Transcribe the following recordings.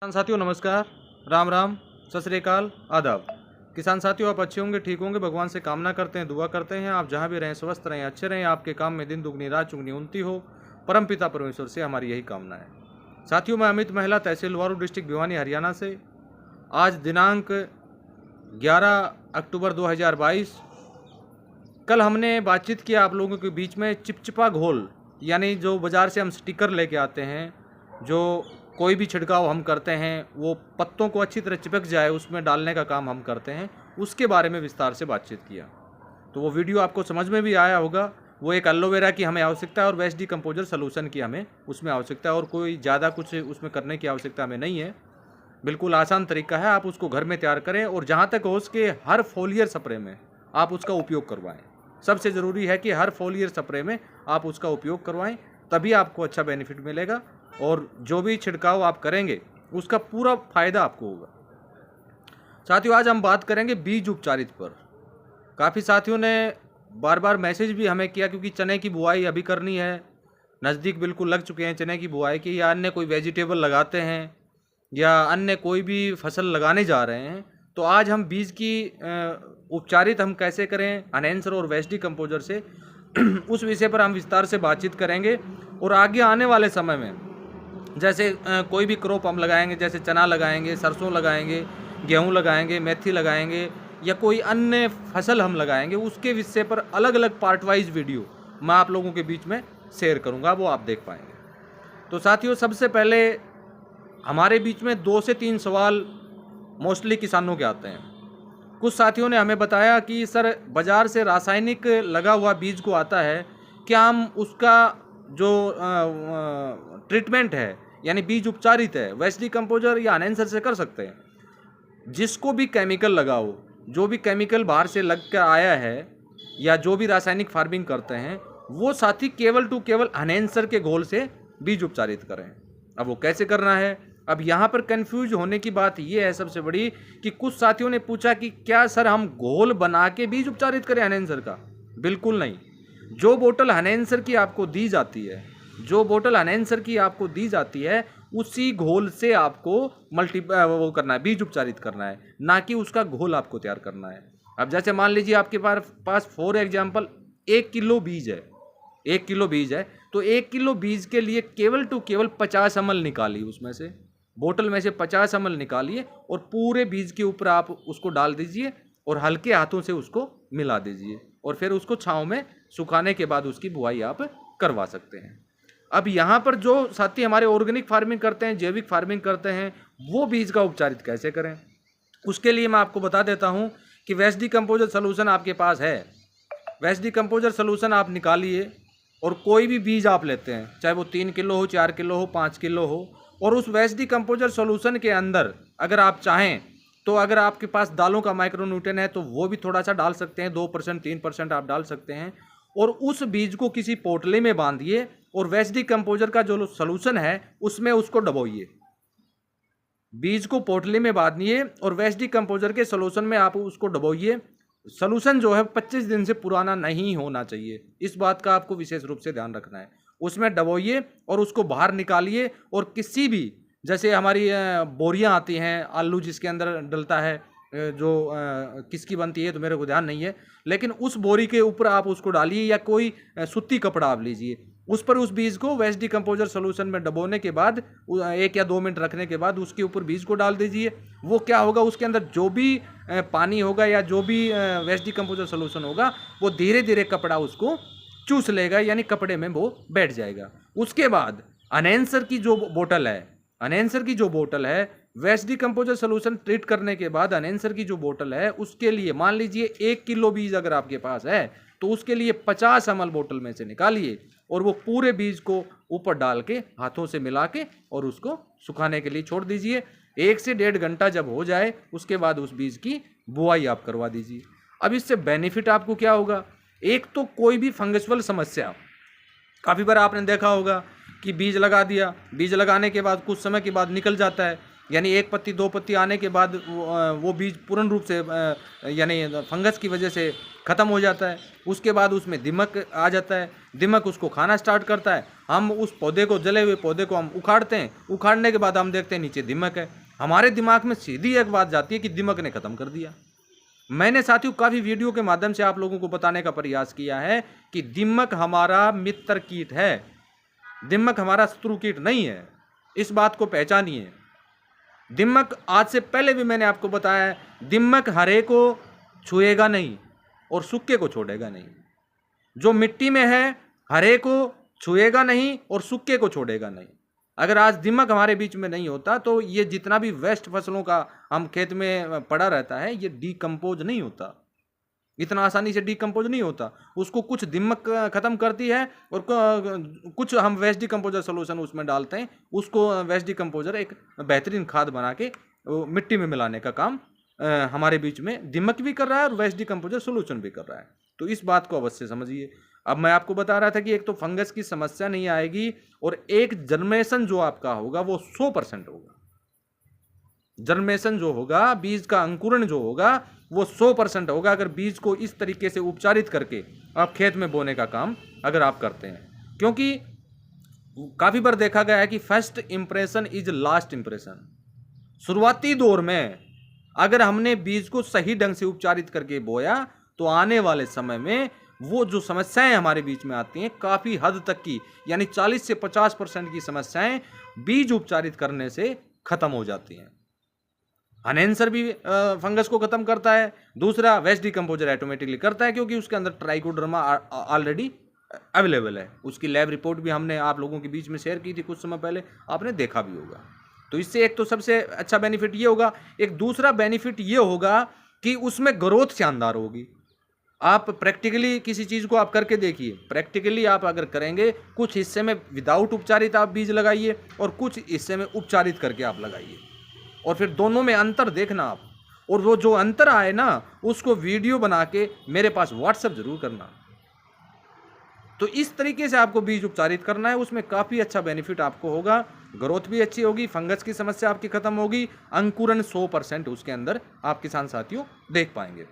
किसान साथियों नमस्कार, राम राम, सत श्री अकाल, आदाब। किसान साथियों आप अच्छे होंगे, ठीक होंगे, भगवान से कामना करते हैं, दुआ करते हैं आप जहां भी रहें स्वस्थ रहें, अच्छे रहें, आपके काम में दिन दुगनी रात चुगनी उन्नति हो। परमपिता परमेश्वर से हमारी यही कामना है। साथियों मैं अमित महिला, तहसील वारू, डिस्ट्रिक्ट भिवानी, हरियाणा से। आज दिनांक 11 अक्टूबर 2022। कल हमने बातचीत किया आप लोगों के बीच में चिपचिपा घोल, यानी जो बाज़ार से हम स्टिकर लेके आते हैं, जो कोई भी छिड़काव हम करते हैं वो पत्तों को अच्छी तरह चिपक जाए उसमें डालने का काम हम करते हैं, उसके बारे में विस्तार से बातचीत किया। तो वो वीडियो आपको समझ में भी आया होगा। वो एक एलोवेरा की हमें आवश्यकता है और वेस्ट डिकम्पोजर सोल्यूशन की हमें उसमें आवश्यकता है, और कोई ज़्यादा कुछ उसमें करने की आवश्यकता हमें नहीं है। बिल्कुल आसान तरीका है, आप उसको घर में तैयार करें और जहाँ तक हो सके हर फोलियर स्प्रे में आप उसका उपयोग करवाएं। सबसे ज़रूरी है कि हर फोलियर स्प्रे में आप उसका उपयोग करवाएं, तभी आपको अच्छा बेनिफिट मिलेगा और जो भी छिड़काव आप करेंगे उसका पूरा फायदा आपको होगा। साथियों आज हम बात करेंगे बीज उपचारित पर। काफ़ी साथियों ने बार बार मैसेज भी हमें किया, क्योंकि चने की बुआई अभी करनी है, नज़दीक बिल्कुल लग चुके हैं चने की बुआई की, या अन्य कोई वेजिटेबल लगाते हैं या अन्य कोई भी फसल लगाने जा रहे हैं। तो आज हम बीज की उपचारित हम कैसे करें एनहैंसर और वेस्ट डिकम्पोजर से उस विषय पर हम विस्तार से बातचीत करेंगे। और आगे आने वाले समय में जैसे कोई भी क्रॉप हम लगाएंगे, जैसे चना लगाएंगे, सरसों लगाएंगे, गेहूं लगाएंगे, मेथी लगाएंगे या कोई अन्य फसल हम लगाएंगे, उसके विषय पर अलग अलग पार्ट वाइज वीडियो मैं आप लोगों के बीच में शेयर करूंगा, वो आप देख पाएंगे। तो साथियों सबसे पहले हमारे बीच में 2 से 3 सवाल मोस्टली किसानों के आते हैं। कुछ साथियों ने हमें बताया कि सर बाज़ार से रासायनिक लगा हुआ बीज को आता है, क्या हम उसका जो ट्रीटमेंट है यानी बीज उपचारित है वेस्ट डिकम्पोजर या एनहैंसर से कर सकते हैं? जिसको भी केमिकल लगा हो, जो भी केमिकल बाहर से लग कर आया है या जो भी रासायनिक फार्मिंग करते हैं, वो साथी केवल टू केवल एनहैंसर के घोल से बीज उपचारित करें। अब वो कैसे करना है? अब यहाँ पर कंफ्यूज होने की बात ये है सबसे बड़ी कि कुछ साथियों ने पूछा कि क्या सर हम घोल बना के बीज उपचारित करें एनहैंसर का? बिल्कुल नहीं। जो बोतल एनहैंसर की आपको दी जाती है, जो बोतल एनहैंसर की आपको दी जाती है, उसी घोल से आपको वो करना है, बीज उपचारित करना है, ना कि उसका घोल आपको तैयार करना है। अब जैसे मान लीजिए आपके पास फॉर एग्जाम्पल 1 किलो बीज है, 1 किलो बीज है, तो 1 किलो बीज के लिए केवल टू केवल 50 ml निकालिए, उसमें से बोतल में से 50 ml निकालिए और पूरे बीज के ऊपर आप उसको डाल दीजिए और हल्के हाथों से उसको मिला दीजिए और फिर उसको छांव में सुखाने के बाद उसकी बुआई आप करवा सकते हैं। अब यहाँ पर जो साथी हमारे ऑर्गेनिक फार्मिंग करते हैं, जैविक फार्मिंग करते हैं, वो बीज का उपचारित कैसे करें, उसके लिए मैं आपको बता देता हूँ कि वेस्ट डिकम्पोजर सोल्यूशन आपके पास है। वेस्ट डिकम्पोजर सोल्यूशन आप निकालिए और कोई भी बीज आप लेते हैं, चाहे वो 3 किलो हो, 4 किलो हो, 5 किलो हो, और उस वेस्ट डिकम्पोजर सोल्यूशन के अंदर अगर आप चाहें तो अगर आपके पास दालों का माइक्रोन्यूट्रिएंट है तो वो भी थोड़ा सा डाल सकते हैं, 2% 3% आप डाल सकते हैं, और उस बीज को किसी पोटली में बांधिए और वेस्ट डिकम्पोजर का जो सोल्यूशन है उसमें उसको डबोइए। बीज को पोटली में बांधिए और वेस्ट डिकम्पोजर के सोल्यूशन में आप उसको डबोइए। सोल्यूशन जो है 25 दिन से पुराना नहीं होना चाहिए, इस बात का आपको विशेष रूप से ध्यान रखना है। उसमें डबोइए और उसको बाहर निकालिए और किसी भी, जैसे हमारी बोरियां आती हैं आलू जिसके अंदर डलता है, जो किसकी बनती है तो मेरे को ध्यान नहीं है, लेकिन उस बोरी के ऊपर आप उसको डालिए या कोई सूती कपड़ा आप लीजिए, उस पर उस बीज को वेस्ट डिकम्पोजर सोल्यूशन में डबोने के बाद 1 या 2 मिनट रखने के बाद उसके ऊपर बीज को डाल दीजिए। वो क्या होगा, उसके अंदर जो भी पानी होगा या जो भी वेस्ट डिकम्पोजर सोल्यूशन होगा वो धीरे धीरे कपड़ा उसको चूस लेगा, यानी कपड़े में वो बैठ जाएगा। उसके बाद एनहैंसर की जो बोतल है, एनहैंसर की जो बोतल है, वेस्ट डिकम्पोजर सोल्यूशन ट्रीट करने के बाद एनहैंसर की जो बोतल है उसके लिए मान लीजिए 1 किलो बीज अगर आपके पास है तो उसके लिए 50 ml बोतल में से निकालिए और वो पूरे बीज को ऊपर डाल के हाथों से मिला के और उसको सुखाने के लिए छोड़ दीजिए। 1 से 1.5 घंटा जब हो जाए उसके बाद उस बीज की बुआई आप करवा दीजिए। अब इससे बेनिफिट आपको क्या होगा? एक तो कोई भी फंगसवल समस्या, काफ़ी बार आपने देखा होगा कि बीज लगा दिया, बीज लगाने के बाद कुछ समय के बाद निकल जाता है, यानी एक पत्ती दो पत्ती आने के बाद वो बीज पूर्ण रूप से यानी फंगस की वजह से ख़त्म हो जाता है। उसके बाद उसमें दीमक आ जाता है, दीमक उसको खाना स्टार्ट करता है। हम उस पौधे को, जले हुए पौधे को हम उखाड़ते हैं, उखाड़ने के बाद हम देखते हैं नीचे दीमक है। हमारे दिमाग में सीधी एक बात जाती है कि दीमक ने ख़त्म कर दिया। मैंने साथियों काफ़ी वीडियो के माध्यम से आप लोगों को बताने का प्रयास किया है कि दीमक हमारा मित्र कीट है, दीमक हमारा शत्रु कीट नहीं है। इस बात को पहचानिए। दीमक, आज से पहले भी मैंने आपको बताया है, दीमक हरे को छुएगा नहीं और सूखे को छोड़ेगा नहीं। जो मिट्टी में है हरे को छुएगा नहीं और सूखे को छोड़ेगा नहीं। अगर आज दीमक हमारे बीच में नहीं होता तो ये जितना भी वेस्ट फसलों का हम खेत में पड़ा रहता है, ये डीकम्पोज नहीं होता, इतना आसानी से डीकम्पोज नहीं होता। उसको कुछ दीमक ख़त्म करती है और कुछ हम वेस्ट डीकम्पोजर सोल्यूशन उसमें डालते हैं। उसको वेस्ट डीकम्पोजर एक बेहतरीन खाद बना के मिट्टी में मिलाने का काम हमारे बीच में दीमक भी कर रहा है और वेस्ट डीकम्पोजर सोल्यूशन भी कर रहा है। तो इस बात को अवश्य समझिए। अब मैं आपको बता रहा था कि एक तो फंगस की समस्या नहीं आएगी और एक जर्मेशन जो आपका होगा वो 100% होगा। जर्मेशन जो होगा, बीज का अंकुरण जो होगा वो 100% होगा अगर बीज को इस तरीके से उपचारित करके आप खेत में बोने का काम अगर आप करते हैं। क्योंकि काफ़ी बार देखा गया है कि first impression is last impression. शुरुआती दौर में अगर हमने बीज को सही ढंग से उपचारित करके बोया तो आने वाले समय में वो जो समस्याएं हमारे बीच में आती हैं काफ़ी हद तक की, यानी 40 से 50% की समस्याएं बीज उपचारित करने से खत्म हो जाती हैं। अनएंसर भी फंगस को खत्म करता है, दूसरा वेस्ट डीकम्पोजर ऑटोमेटिकली करता है क्योंकि उसके अंदर ट्राइकोडर्मा ऑलरेडी अवेलेबल है। उसकी लैब रिपोर्ट भी हमने आप लोगों के बीच में शेयर की थी कुछ समय पहले, आपने देखा भी होगा। तो इससे एक तो सबसे अच्छा बेनिफिट ये होगा। एक दूसरा बेनिफिट ये होगा कि उसमें ग्रोथ शानदार होगी। आप प्रैक्टिकली किसी चीज़ को आप करके देखिए, प्रैक्टिकली आप अगर करेंगे, कुछ हिस्से में विदाउट उपचारित आप बीज लगाइए और कुछ हिस्से में उपचारित करके आप लगाइए और फिर दोनों में अंतर देखना आप, और वो जो अंतर आए ना उसको वीडियो बना के मेरे पास व्हाट्सएप जरूर करना। तो इस तरीके से आपको बीज उपचारित करना है, उसमें काफ़ी अच्छा बेनिफिट आपको होगा, ग्रोथ भी अच्छी होगी, फंगस की समस्या आपकी खत्म होगी, अंकुरण 100% उसके अंदर आप किसान साथियों देख पाएंगे।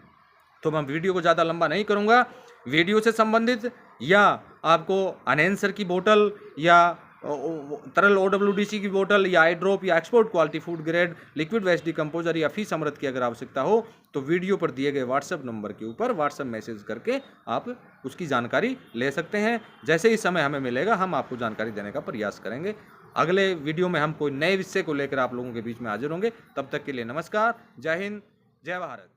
तो मैं वीडियो को ज़्यादा लंबा नहीं करूँगा। वीडियो से संबंधित या आपको अनएंसर की बोतल या तरल OWDC की बोतल या आई ड्रॉप या export quality food grade liquid waste decomposer या फीस अमृत की अगर आवश्यकता हो तो वीडियो पर दिए गए व्हाट्सएप नंबर के ऊपर व्हाट्सएप मैसेज करके आप उसकी जानकारी ले सकते हैं। जैसे ही समय हमें मिलेगा हम आपको जानकारी देने का प्रयास करेंगे। अगले वीडियो में हम कोई नए विषय को लेकर आप लोगों के बीच में हाजिर होंगे। तब तक के लिए नमस्कार, जय हिंद, जय भारत।